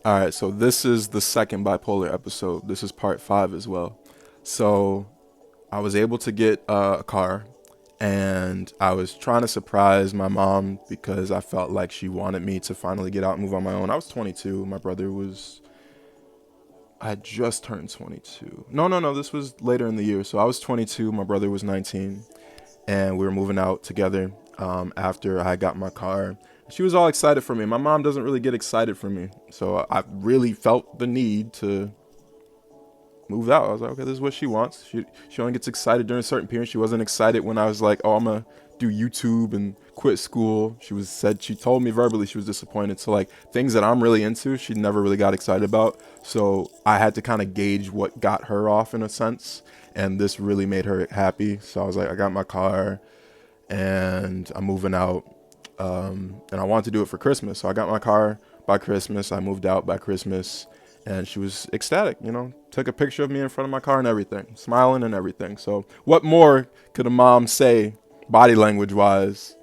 All right, so this is the second bipolar episode. This is part 5 as well. So I was able to get a car, and I was trying to surprise my mom because I felt like she wanted me to finally get out and move on my own. I was 22. My brother was, I had just turned 22. No, this was later in the year. So I was 22. My brother was 19, and we were moving out together after I got my car. She was all excited for me. My mom doesn't really get excited for me. So I really felt the need to move out. I was like, okay, this is what she wants. She only gets excited during a certain period. She wasn't excited when I was like, oh, I'm gonna do YouTube and quit school. She told me verbally she was disappointed. So like things that I'm really into, she never really got excited about. So I had to kind of gauge what got her off in a sense. And this really made her happy. So I was like, I got my car and I'm moving out. And I wanted to do it for Christmas. So I got my car by Christmas. I moved out by Christmas. And she was ecstatic, took a picture of me in front of my car and everything, smiling and everything. So what more could a mom say body language wise?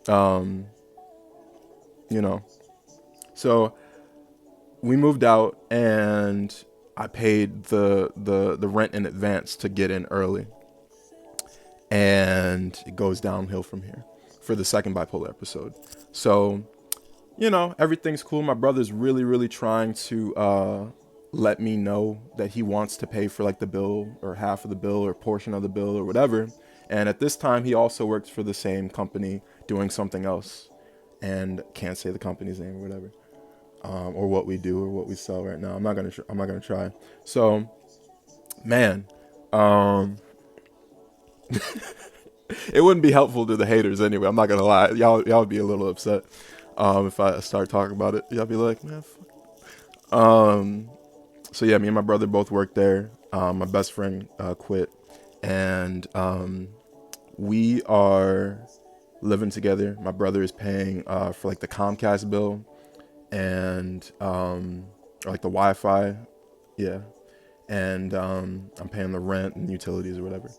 Um, you know, so we moved out and I paid the rent in advance to get in early. And it goes downhill from here for the second bipolar episode. So everything's cool. My brother's really, really trying to let me know that he wants to pay for like the bill or half of the bill or portion of the bill or whatever. And at this time, he also works for the same company doing something else, and can't say the company's name or whatever, or what we do or what we sell right now. I'm not gonna try. So, man, um, it wouldn't be helpful to the haters anyway. I'm not gonna lie. Y'all would be a little upset if I start talking about it. Y'all be like, man. Um, so yeah, me and my brother both worked there. My best friend quit, and we are living together. My brother is paying for like the Comcast bill and like the Wi-Fi, yeah, and I'm paying the rent and utilities or whatever,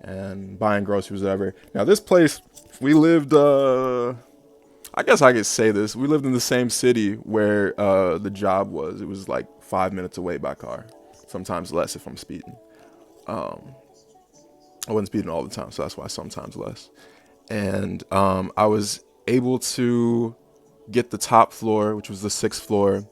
and buying groceries, whatever. Now this place, we lived. I guess I could say this. We lived in the same city where the job was. It was like 5 minutes away by car, sometimes less if I'm speeding. Um, I wasn't speeding all the time, so that's why sometimes less. And I was able to get the top floor, which was the sixth floor,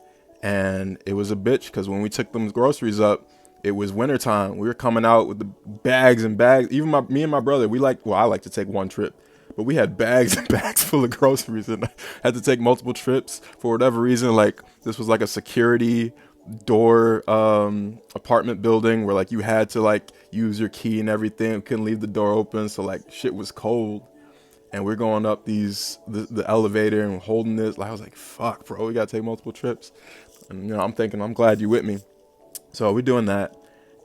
and it was a bitch because when we took them groceries up, it was wintertime. We were coming out with the bags and bags. Even me and my brother, I like to take one trip, but we had bags and bags full of groceries and I had to take multiple trips for whatever reason. Like this was like a security door apartment building where like you had to like use your key and everything. Couldn't leave the door open, so like shit was cold. And we're going up the elevator and holding this. Like I was like, fuck, bro, we gotta take multiple trips. And I'm thinking, I'm glad you with me. So we're doing that.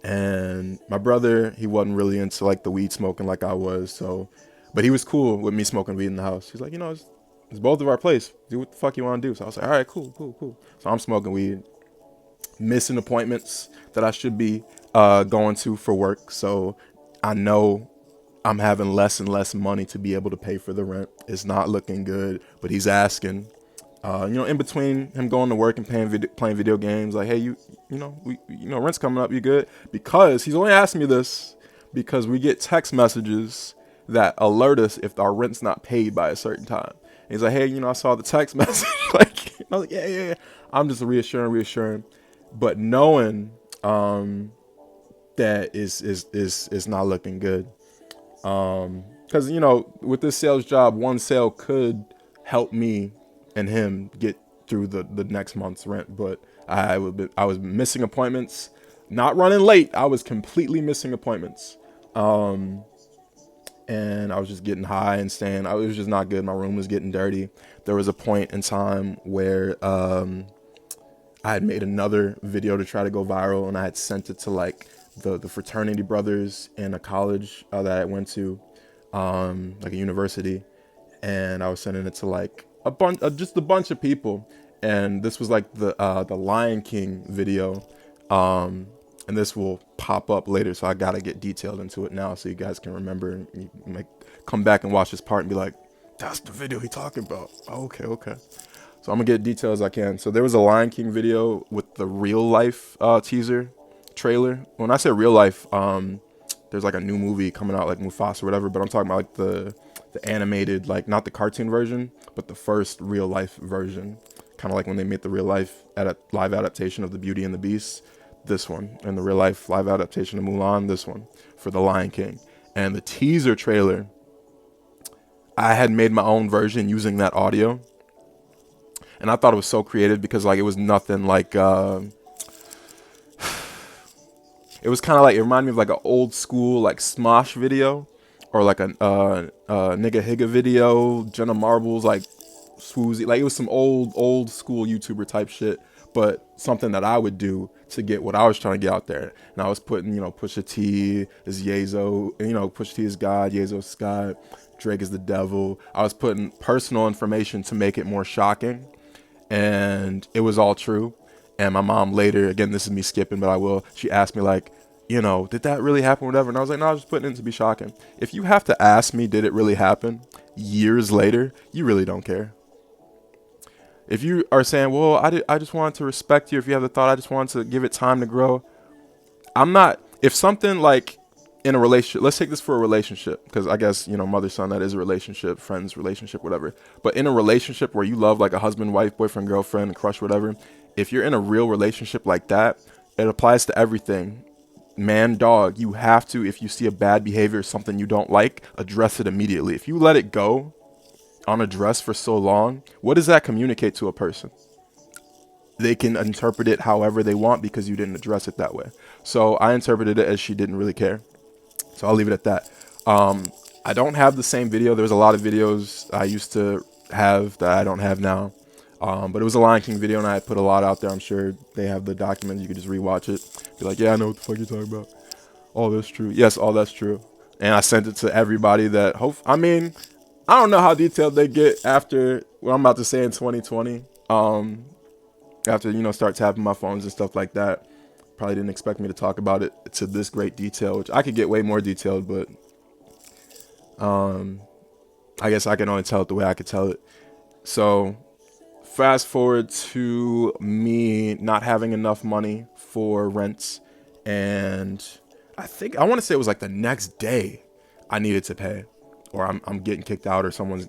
And my brother, he wasn't really into like the weed smoking like I was. So, but he was cool with me smoking weed in the house. He's like, it's both of our place. Do what the fuck you want to do. So I was like, all right, cool. So I'm smoking weed, missing appointments that I should be going to for work. So I know I'm having less and less money to be able to pay for the rent. It's not looking good, but he's asking. In between him going to work and playing video games, like, hey, rent's coming up, you good? Because he's only asking me this because we get text messages that alert us if our rent's not paid by a certain time. And he's like, hey, I saw the text message. Like, I was like, yeah. I'm just reassuring, but knowing that is not looking good. Because with this sales job, one sale could help me and him get through the next month's rent, but I was missing appointments, not running late. I was completely missing appointments, and I was just getting high and staying. It was just not good. My room was getting dirty. There was a point in time where I had made another video to try to go viral, and I had sent it to like the fraternity brothers in a college that I went to, like a university, and I was sending it to like just a bunch of people. And this was like the Lion King video, and this will pop up later, so I gotta get detailed into it now so you guys can remember and you might come back and watch this part and be like, that's the video he talking about. Oh, okay. So I'm gonna get details I can. So there was a Lion King video with the real life teaser trailer. When I say real life, there's like a new movie coming out, like Mufasa or whatever. But I'm talking about like the animated, like not the cartoon version, but the first real life version. Kind of like when they made the real life live adaptation of The Beauty and the Beast. This one, and the real life live adaptation of Mulan. This one for the Lion King. And the teaser trailer, I had made my own version using that audio, and I thought it was so creative because like it was nothing like it was kind of like, it reminded me of like an old school like Smosh video, or like a Nigga Higga video, Jenna Marbles, like Swoozy, like it was some old school YouTuber type shit, but something that I would do to get what I was trying to get out there. And I was putting, Pusha T is Yezo, and Pusha T is God, Yezo's God, Drake is the devil. I was putting personal information to make it more shocking, and it was all true. And my mom later, again, this is me skipping, but I will, she asked me like, did that really happen, whatever? And I was like, no, I was just putting it in to be shocking. If you have to ask me, did it really happen years later, you really don't care. If you are saying, well, I just wanted to respect you, if you have the thought, I just wanted to give it time to grow. I'm not, if something like in a relationship, let's take this for a relationship, because I guess, mother, son, that is a relationship, friends, relationship, whatever. But in a relationship where you love like a husband, wife, boyfriend, girlfriend, crush, whatever, if you're in a real relationship like that, it applies to everything. Man, dog, you have to, if you see a bad behavior, something you don't like, address it immediately. If you let it go unaddressed for so long, what does that communicate to a person? They can interpret it however they want because you didn't address it that way. So I interpreted it as she didn't really care. So I'll leave it at that. I don't have the same video. There's a lot of videos I used to have that I don't have now. But it was a Lion King video, and I put a lot out there. I'm sure they have the document. You could just rewatch it. Be like, yeah, I know what the fuck you're talking about. All that's true. Yes, all that's true. And I sent it to everybody that I don't know how detailed they get after what I'm about to say in 2020. After, start tapping my phones and stuff like that. Probably didn't expect me to talk about it to this great detail, which I could get way more detailed, but I guess I can only tell it the way I could tell it. So fast forward to me not having enough money for rent, and I want to say it was like the next day I needed to pay, or I'm getting kicked out, or someone's,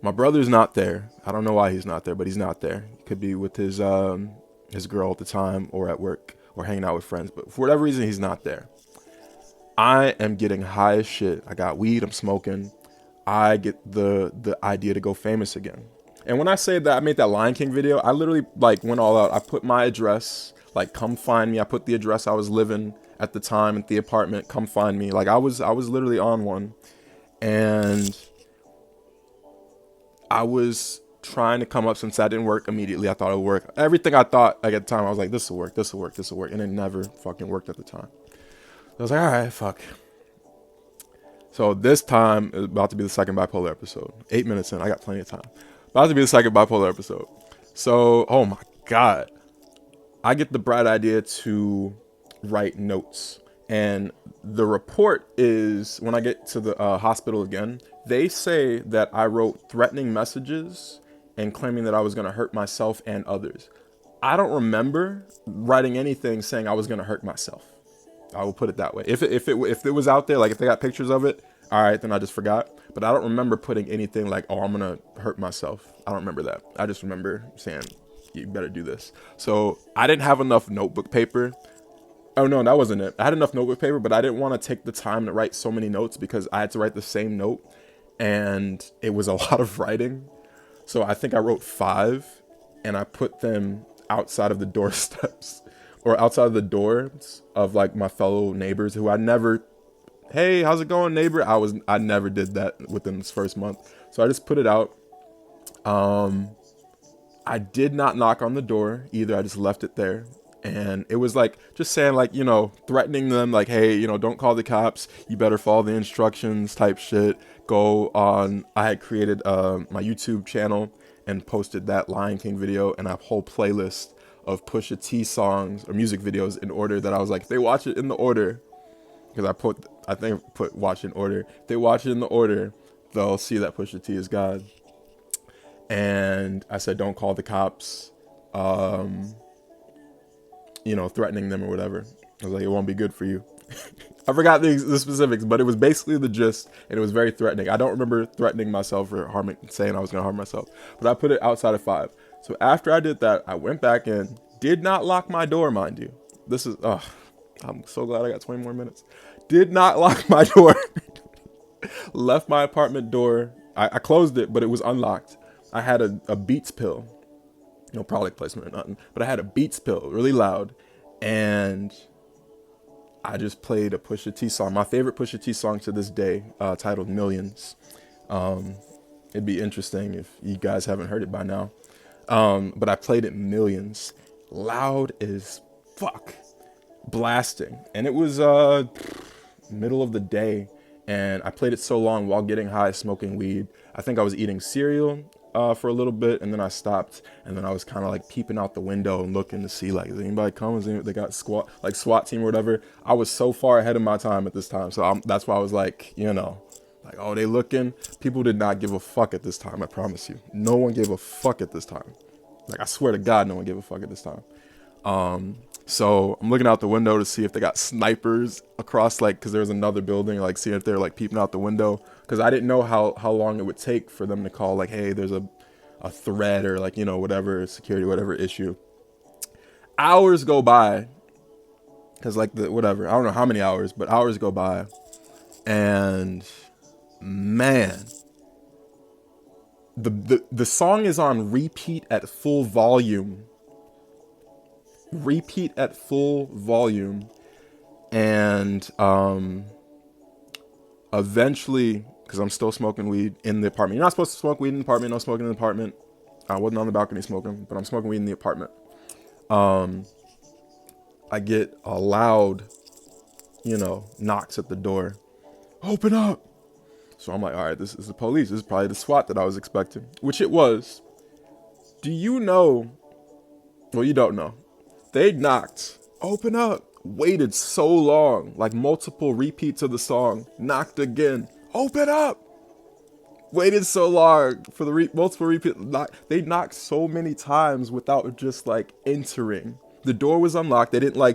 my brother's not there. I don't know why he's not there, but he's not there. He could be with his girl at the time, or at work, or hanging out with friends, but for whatever reason, he's not there. I am getting high as shit. I got weed, I'm smoking. I get the idea to go famous again. And when I say that I made that Lion King video, I literally like went all out. I put my address, like, come find me. I put the address I was living at the time at the apartment, come find me. Like I was literally on one, and I was trying to come up, since that didn't work immediately. I thought it would work. Everything I thought, like, at the time, I was like, this will work, this will work, this will work. And it never fucking worked at the time. I was like, all right, fuck. So this time is about to be the second bipolar episode. 8 minutes in, I got plenty of time. About to be the second bipolar episode. So, oh my God. I get the bright idea to write notes. And the report is, when I get to the hospital again, they say that I wrote threatening messages and claiming that I was going to hurt myself and others. I don't remember writing anything saying I was going to hurt myself. I will put it that way. If it was out there, like if they got pictures of it, all right, then I just forgot. But I don't remember putting anything like, oh, I'm going to hurt myself. I don't remember that. I just remember saying, you better do this. So I didn't have enough notebook paper. Oh, no, that wasn't it. I had enough notebook paper, but I didn't want to take the time to write so many notes because I had to write the same note, and it was a lot of writing. So I think I wrote 5, and I put them outside of the doorsteps, or outside of the doors of like my fellow neighbors who I never, hey, how's it going, neighbor? I never did that within this first month. So I just put it out. I did not knock on the door either. I just left it there. And it was like, just saying like, threatening them like, hey, don't call the cops. You better follow the instructions type shit. Go on. I had created my YouTube channel and posted that Lion King video and a whole playlist of Pusha T songs or music videos in order that I was like, if they watch it in the order, because I think I put watch in order. If they watch it in the order, they'll see that Pusha T is God. And I said, don't call the cops, um, threatening them or whatever. I was like, it won't be good for you. I forgot the specifics, but it was basically the gist, and it was very threatening. I don't remember threatening myself or saying I was going to harm myself, but I put it outside of 5. So after I did that, I went back in, did not lock my door, mind you. I'm so glad I got 20 more minutes. Did not lock my door. Left my apartment door. I closed it, but it was unlocked. I had a Beats pill. No product placement or nothing, but I had a Beats pill, really loud, and I just played a Pusha T song, my favorite Pusha T song to this day, titled Millions. It'd be interesting if you guys haven't heard it by now. But I played it Millions, loud as fuck, blasting. And it was middle of the day, and I played it so long while getting high, smoking weed. I think I was eating cereal for a little bit, and then I stopped, and then I was kind of like peeping out the window and looking to see, like, is anybody coming? They got SWAT team or whatever. I was so far ahead of my time at this time, so that's why I was like, like, oh, they looking. People did not give a fuck at this time, I promise you. No one gave a fuck at this time. Like, I swear to God, no one gave a fuck at this time. So I'm looking out the window to see if they got snipers across, like, because there's another building, like, seeing if they're, like, peeping out the window. Because I didn't know how long it would take for them to call, like, hey, there's a threat or, like, whatever, security, whatever issue. Hours go by. Because, like, whatever. I don't know how many hours, but hours go by. And, man, the song is on repeat at full volume. And eventually, because I'm still smoking weed in the apartment. You're not supposed to smoke weed in the apartment. No smoking in the apartment. I wasn't on the balcony smoking, but I'm smoking weed in the apartment. I get a loud, knocks at the door. Open up. So I'm like, all right, this is the police. This is probably the SWAT that I was expecting, which it was. Do you know? Well, you don't know. They knocked. Open up. Waited so long, like multiple repeats of the song. Knocked again. Open up. Waited so long for the multiple repeats. They knocked so many times without just like entering. The door was unlocked. They didn't they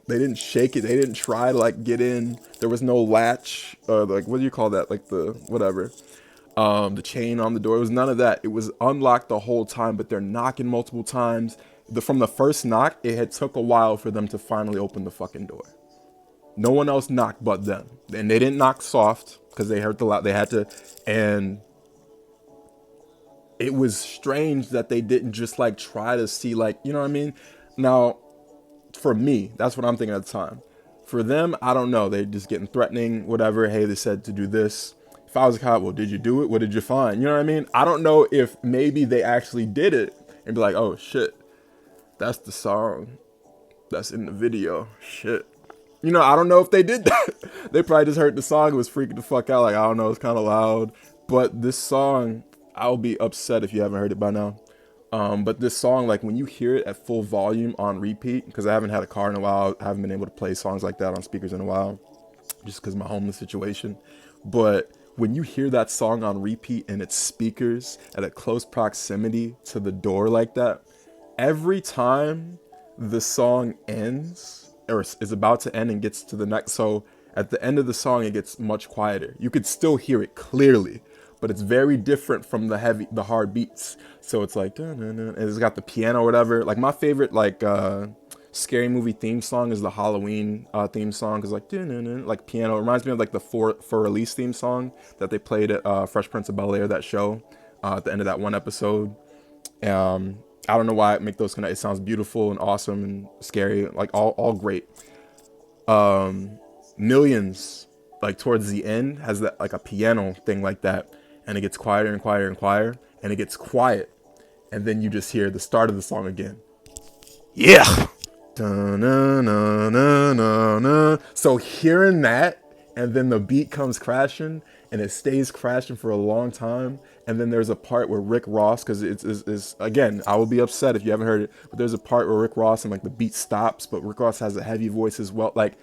didn't shake it. They didn't try to like get in. There was no latch, like, what do you call that? Like the chain on the door. It was none of that. It was unlocked the whole time, but they're knocking multiple times. From the first knock, it had took a while for them to finally open the fucking door. No one else knocked but them. And they didn't knock soft because they heard the loud. They had to, and it was strange that they didn't just like try to see, like, you know what I mean? Now, for me, that's what I'm thinking at the time. For them, I don't know. They're just getting threatening, whatever. Hey, they said to do this. If I was a cop, well, did you do it? What did you find? You know what I mean? I don't know if maybe they actually did it and be like, oh shit, that's the song that's in the video. Shit. I don't know if they did that. They probably just heard the song and was freaking the fuck out. Like, I don't know, it's kind of loud. But this song, I'll be upset if you haven't heard it by now. But this song, like, when you hear it at full volume on repeat, because I haven't had a car in a while, I haven't been able to play songs like that on speakers in a while, just because of my homeless situation. But when you hear that song on repeat and its speakers at a close proximity to the door like that, every time the song ends, or is about to end and gets to the next, so at the end of the song, it gets much quieter. You could still hear it clearly, but it's very different from the hard beats. So it's like, and it's got the piano or whatever. Like, my favorite, like, scary movie theme song is the Halloween theme song, because like piano. It reminds me of like the For Release theme song that they played at Fresh Prince of Bel-Air, that show, at the end of that one episode. I don't know why I make those kind of. It sounds beautiful and awesome and scary, like all great. Millions, like towards the end, has that like a piano thing like that, and it gets quieter and quieter and quieter, and it gets quiet, and then you just hear the start of the song again. Yeah. Da-na-na-na-na-na. So hearing that, and then the beat comes crashing, and it stays crashing for a long time, and then there's a part where Rick Ross, because it's again, I will be upset if you haven't heard it, but there's a part where Rick Ross and like the beat stops, but Rick Ross has a heavy voice as well. Like,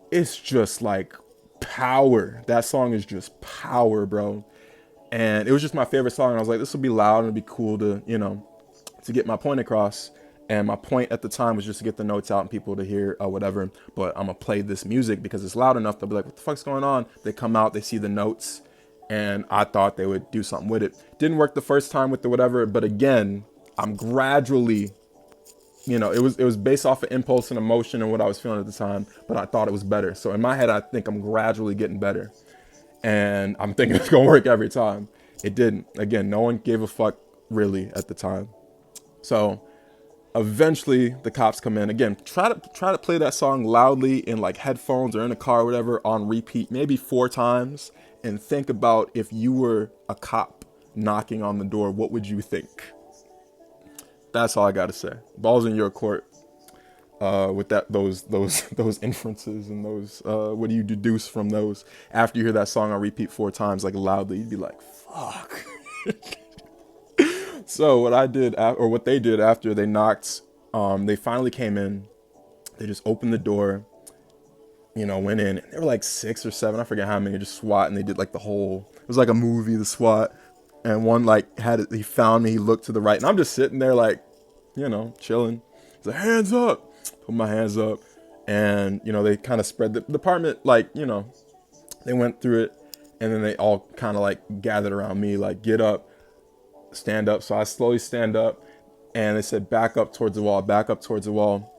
it's just like power. That song is just power, bro. And it was just my favorite song. And I was like, this will be loud and it'll be cool to, to get my point across. And my point at the time was just to get the notes out and people to hear whatever. But I'm going to play this music because it's loud enough. They'll be like, what the fuck's going on? They come out, they see the notes. And I thought they would do something with it. Didn't work the first time with the whatever. But again, I'm gradually, it was based off of impulse and emotion and what I was feeling at the time. But I thought it was better. So in my head, I think I'm gradually getting better. And I'm thinking it's going to work every time. It didn't. Again, no one gave a fuck really at the time. So eventually the cops come in. Again, try to play that song loudly in like headphones or in a car or whatever on repeat, maybe 4 times, and think about if you were a cop knocking on the door, what would you think? That's all I got to say. Ball's in your court. With those inferences and those what do you deduce from those after you hear that song on repeat 4 times like loudly? You'd be like, fuck. So what I did or what they did after they knocked, they finally came in. They just opened the door, went in. There were like 6 or 7, I forget how many, just SWAT, and they did like the whole, it was like a movie, the SWAT. And one like he found me, he looked to the right, and I'm just sitting there like, chilling. He's like, hands up. Put my hands up, and they kind of spread the department, like they went through it, and then they all kind of like gathered around me, like, get up, stand up. So I slowly stand up, and they said back up towards the wall, back up towards the wall.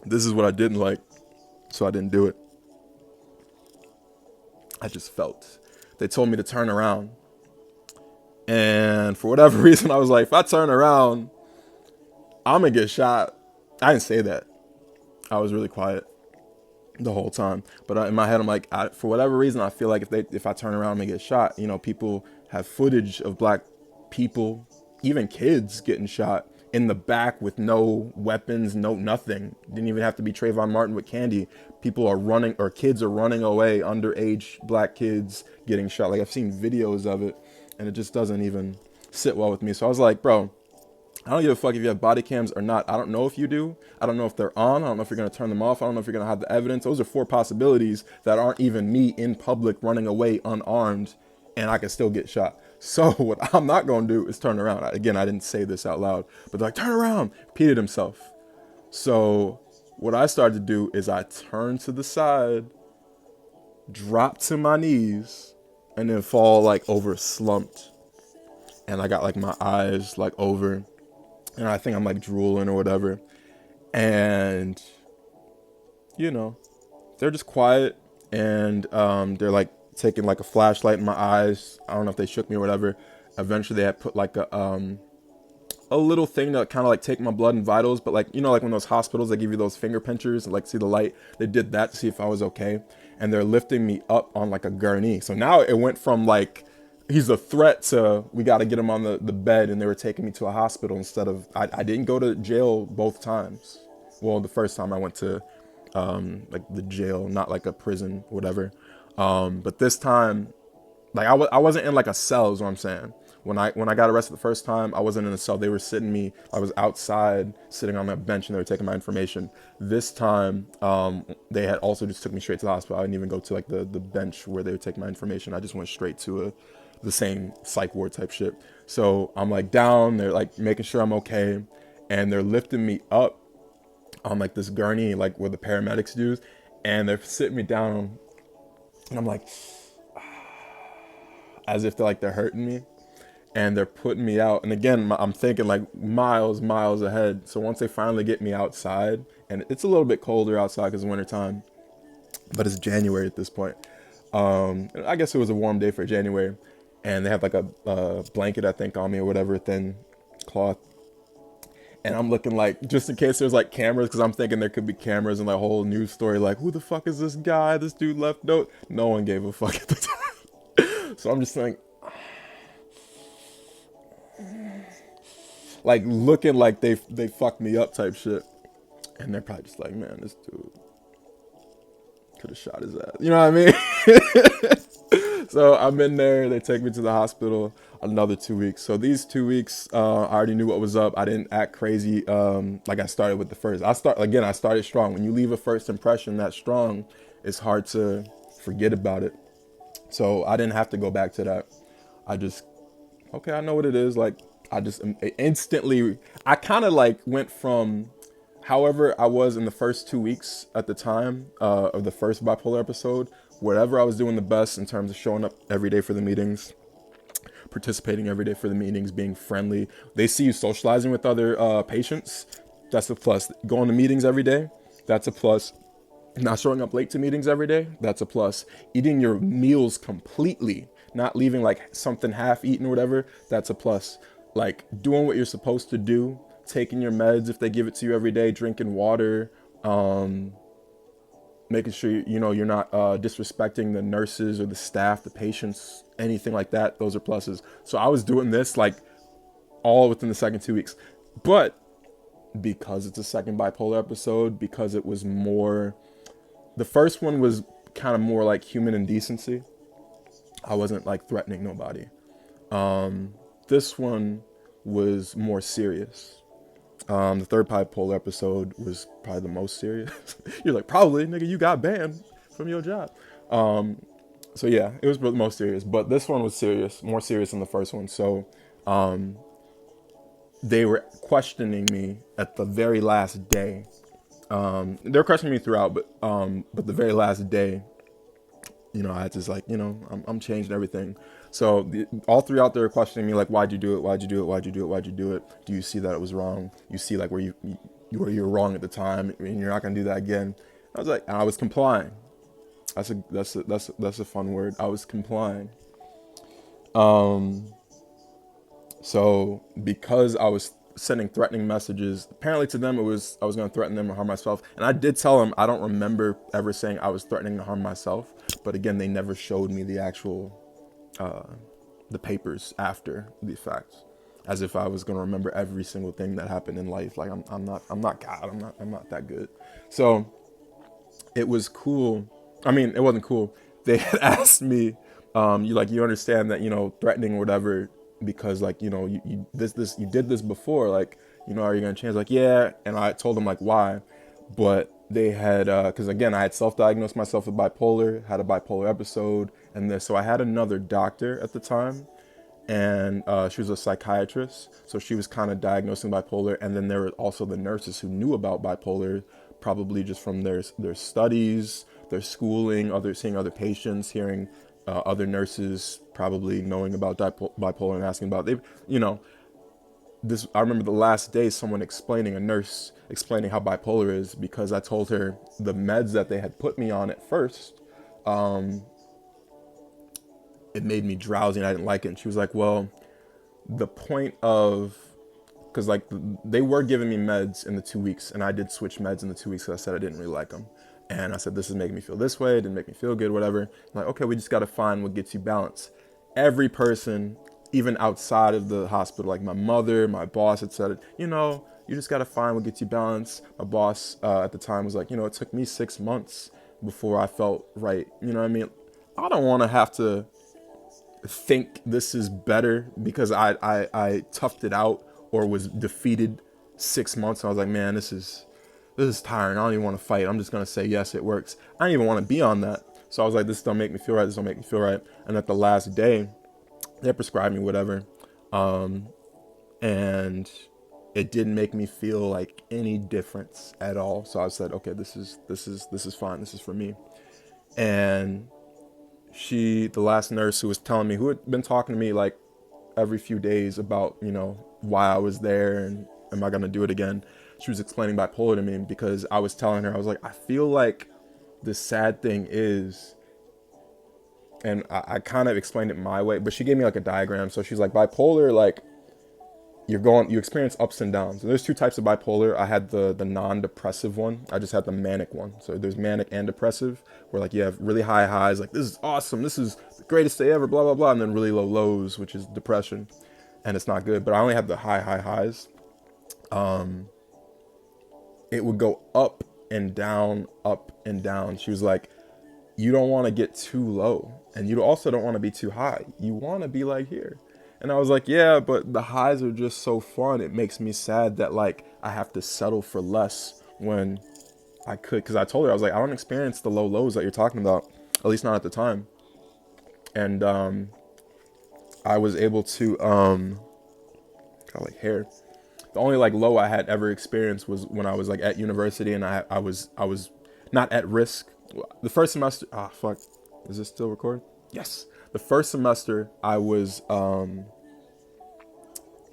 This is what I didn't like, so I didn't do it. I just felt. They told me to turn around, and for whatever reason I was like, if I turn around, I'm gonna get shot. I didn't say that. I was really quiet the whole time. But in my head, I'm like, for whatever reason, I feel like if I turn around and get shot, people have footage of black people, even kids getting shot in the back with no weapons, no nothing. Didn't even have to be Trayvon Martin with candy. People are running, or kids are running away, underage black kids getting shot. Like, I've seen videos of it, and it just doesn't even sit well with me. So I was like, bro, I don't give a fuck if you have body cams or not. I don't know if you do. I don't know if they're on. I don't know if you're going to turn them off. I don't know if you're going to have the evidence. Those are 4 possibilities that aren't even me in public running away unarmed, and I can still get shot. So what I'm not going to do is turn around. Again, I didn't say this out loud, but they're like, turn around, repeated himself. So what I started to do is I turned to the side, dropped to my knees, and then fall like over slumped. And I got like my eyes like over, and I think I'm like drooling or whatever. And, they're just quiet, and they're like taking like a flashlight in my eyes. I don't know if they shook me or whatever. Eventually they had put like a little thing to kind of like take my blood and vitals, but like, like when those hospitals, they give you those finger pinchers and like see the light. They did that to see if I was okay. And they're lifting me up on like a gurney. So now it went from like, he's a threat to we got to get him on the bed, and they were taking me to a hospital instead of, I didn't go to jail both times. Well, the first time I went to like the jail, not like a prison, whatever. But this time, like I wasn't in like a cell is what I'm saying. When I got arrested the first time, I wasn't in a cell. They were sitting me, I was outside sitting on a bench, and they were taking my information. This time, they had also just took me straight to the hospital. I didn't even go to like the bench where they would take my information. I just went straight to the same psych ward type shit. So I'm like down, they're like making sure I'm okay, and they're lifting me up on like this gurney, like where the paramedics do, and they're sitting me down, and I'm like, as if they're hurting me, and they're putting me out. And again, I'm thinking like miles ahead. So once they finally get me outside, and it's a little bit colder outside because it's winter time, but it's January at this point. I guess it was a warm day for January, and they have like a blanket, I think, on me or whatever, thin cloth. And I'm looking like, just in case there's like cameras, because I'm thinking there could be cameras and the whole news story, like, who the fuck is this guy? This dude left note. No one gave a fuck at the time. So I'm just like looking like they fucked me up type shit. And they're probably just like, man, this dude could have shot his ass. You know what I mean? So I'm in there. They take me to the hospital another 2 weeks. So these 2 weeks, I already knew what was up. I didn't act crazy like I started with the first. I started strong. When you leave a first impression that strong, it's hard to forget about it. So I didn't have to go back to that. I just, okay, I know what it is. Like, I just instantly, I kind of like went from however I was in the first 2 weeks at the time of the first bipolar episode, whatever I was doing the best in terms of showing up every day for the meetings, participating every day for the meetings, being friendly. They see you socializing with other patients. That's a plus. Going to meetings every day, that's a plus. Not showing up late to meetings every day, that's a plus. Eating your meals completely, not leaving like something half eaten or whatever, that's a plus. Like doing what you're supposed to do, taking your meds if they give it to you every day, drinking water, making sure you're not disrespecting the nurses or the staff, the patients, anything like that. Those are pluses. So I was doing this like all within the second 2 weeks, but because it's a second bipolar episode, because it was more, the first one was kind of more like human indecency. I wasn't like threatening nobody. This one was more serious. The third bipolar episode was probably the most serious. You're like, probably, nigga, you got banned from your job. So yeah, it was the most serious. But this one was serious, more serious than the first one. So they were questioning me at the very last day. They were questioning me throughout, but the very last day, I had to just like, I'm changing everything. So all three out there are questioning me like, why'd you do it? Why'd you do it? Why'd you do it? Why'd you do it? Do you see that it was wrong? You see like where you were wrong at the time, and you're not gonna do that again. I was like, and I was complying. That's a fun word. I was complying. So because I was sending threatening messages, apparently to them it was I was going to threaten them or harm myself. And I did tell them I don't remember ever saying I was threatening to harm myself. But again, they never showed me the actual the papers after the facts, as if I was going to remember every single thing that happened in life. Like I'm not God. I'm not that good. So it was cool. I mean, it wasn't cool. They had asked me, you understand that, threatening or whatever, because like, you did this before, like, are you going to change? Like, yeah. And I told them like why, but they had, cause again, I had self-diagnosed myself with bipolar, had a bipolar episode and this. So I had another doctor at the time, and she was a psychiatrist, so she was kind of diagnosing bipolar. And then there were also the nurses who knew about bipolar, probably just from their studies, their schooling, seeing other patients, hearing other nurses probably knowing about bipolar and asking about it. This, I remember the last day a nurse explaining how bipolar is, because I told her the meds that they had put me on at first, it made me drowsy and I didn't like it. And she was like, well, the point of, because like they were giving me meds in the 2 weeks, and I did switch meds in the 2 weeks because I said I didn't really like them. And I said, this is making me feel this way. It didn't make me feel good, whatever. I'm like, okay, we just got to find what gets you balance. Every person, even outside of the hospital, like my mother, my boss had said, you just got to find what gets you balance. My boss at the time was like, it took me 6 months before I felt right. You know what I mean? I don't want to have to think this is better because I toughed it out or was defeated 6 months. And I was like, man, this is tiring. I don't even want to fight. I'm just going to say, yes, it works. I didn't even want to be on that. So I was like, this don't make me feel right. This don't make me feel right. And at the last day, they prescribed me whatever. And it didn't make me feel like any difference at all. So I said, okay, this is fine. This is for me. And the last nurse who was telling me, who had been talking to me like every few days about, why I was there and am I going to do it again? She was explaining bipolar to me, because I was telling her, I was like, I feel like the sad thing is, and I kind of explained it my way, but she gave me like a diagram. So she's like, bipolar, like you experience ups and downs. And there's two types of bipolar. I had the non-depressive one. I just had the manic one. So there's manic and depressive, where like you have really high highs, like this is awesome, this is the greatest day ever, blah, blah, blah. And then really low lows, which is depression. And it's not good. But I only had the high highs. It would go up and down, up and down. She was like, you don't want to get too low, and you also don't want to be too high. You want to be like here. And I was like, yeah, but the highs are just so fun. It makes me sad that like I have to settle for less when I could. Because I told her, I was like, I don't experience the low lows that you're talking about, at least not at the time. And I was able to got like hair. The only like low I had ever experienced was when I was like at university, and I was not at risk. The first semester, fuck, is this still recording? Yes. The first semester I was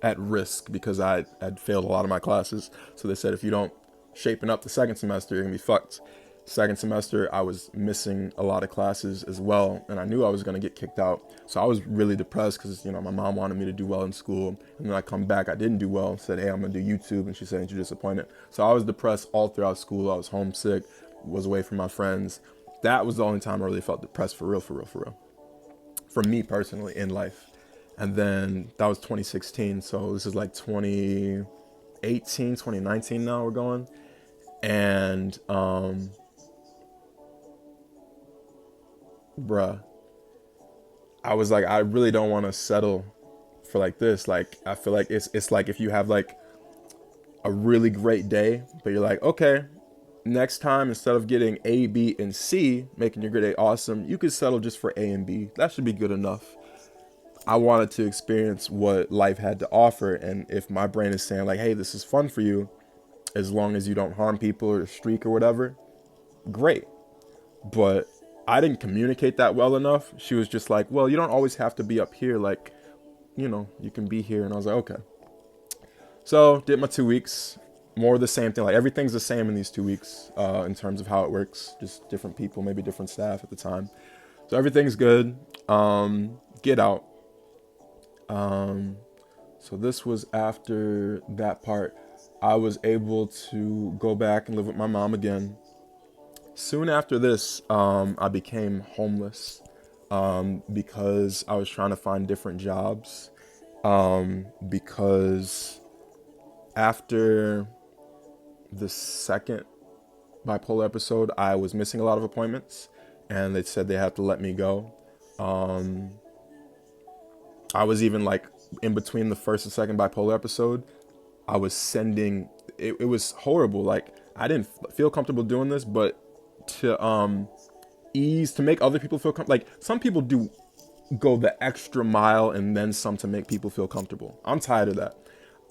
at risk because I had failed a lot of my classes. So they said if you don't shaping up the second semester, you're gonna be fucked. Second semester, I was missing a lot of classes as well, and I knew I was gonna get kicked out. So I was really depressed because my mom wanted me to do well in school, and then I come back, I didn't do well. Said, hey, I'm gonna do YouTube, and she said, aren't you disappointed? So I was depressed all throughout school. I was homesick, was away from my friends. That was the only time I really felt depressed for real, for real, for real. For me personally in life. And then that was 2016. So this is like 2018, 2019 now we're going. And, bruh, I was like, I really don't want to settle for like this. Like, I feel like it's like if you have like a really great day, but you're like, okay, next time, instead of getting A, B, and C, making your grade A awesome, you could settle just for A and B. That should be good enough. I wanted to experience what life had to offer. And if my brain is saying like, hey, this is fun for you, as long as you don't harm people or streak or whatever, great. But I didn't communicate that well enough. She was just like, well, you don't always have to be up here. Like, you can be here. And I was like, okay. So did my 2 weeks, more of the same thing. Like everything's the same in these 2 weeks in terms of how it works. Just different people, maybe different staff at the time. So everything's good. Get out. So this was after that part. I was able to go back and live with my mom again. Soon after this, I became homeless because I was trying to find different jobs. Because after the second bipolar episode, I was missing a lot of appointments, and they said they had to let me go. I was even like in between the first and second bipolar episode, I was sending, it was horrible. Like I didn't feel comfortable doing this, but to to make other people feel comfortable. Like some people do go the extra mile and then some to make people feel comfortable. I'm tired of that.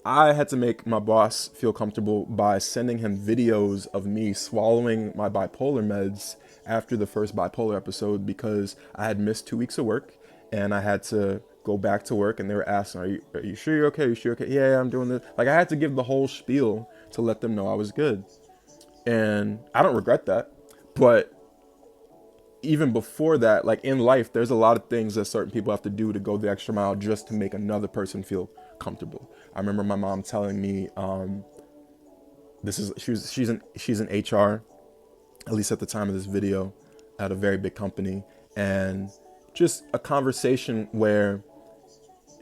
I had to make my boss feel comfortable by sending him videos of me swallowing my bipolar meds after the first bipolar episode because I had missed 2 weeks of work and I had to go back to work, and they were asking, are you sure you're okay? Are you sure you're okay? Yeah, I'm doing this. Like I had to give the whole spiel to let them know I was good. And I don't regret that. But even before that, like in life, there's a lot of things that certain people have to do to go the extra mile just to make another person feel comfortable. I remember my mom telling me, she's in HR, at least at the time of this video, at a very big company, and just a conversation where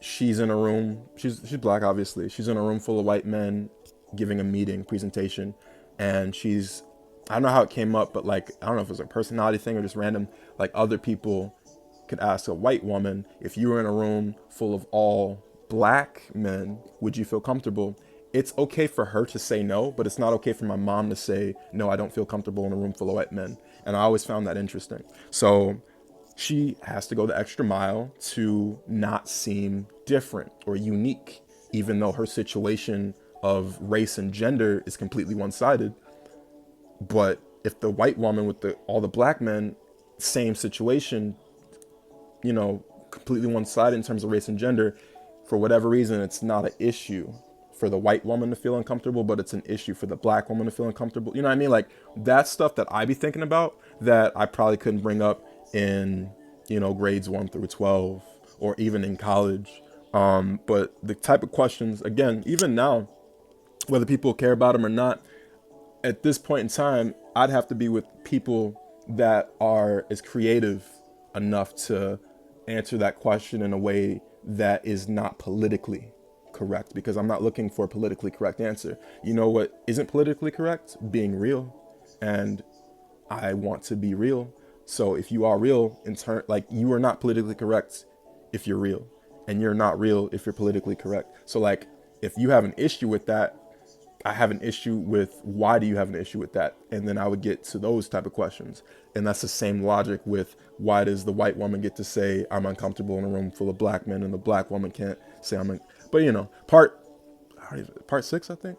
she's in a room, she's black obviously, she's in a room full of white men giving a presentation, and I don't know how it came up, but like, I don't know if it was a personality thing or just random, like other people could ask a white woman, if you were in a room full of all black men, would you feel comfortable? It's okay for her to say no, but it's not okay for my mom to say, no, I don't feel comfortable in a room full of white men. And I always found that interesting. So she has to go the extra mile to not seem different or unique, even though her situation of race and gender is completely one-sided. But if the white woman with all the black men, same situation, completely one-sided in terms of race and gender, for whatever reason, it's not an issue for the white woman to feel uncomfortable, but it's an issue for the black woman to feel uncomfortable. You know what I mean? Like that's stuff that I be thinking about that I probably couldn't bring up in, grades 1 through 12 or even in college. But the type of questions, again, even now, whether people care about them or not, at this point in time, I'd have to be with people that are as creative enough to answer that question in a way that is not politically correct, because I'm not looking for a politically correct answer. You know what isn't politically correct? Being real. And I want to be real. So if you are real, like you are not politically correct if you're real, and you're not real if you're politically correct. So like if you have an issue with that, I have an issue with, why do you have an issue with that? And then I would get to those type of questions. And that's the same logic with, why does the white woman get to say I'm uncomfortable in a room full of black men and the black woman can't say I'm but part 6, I think.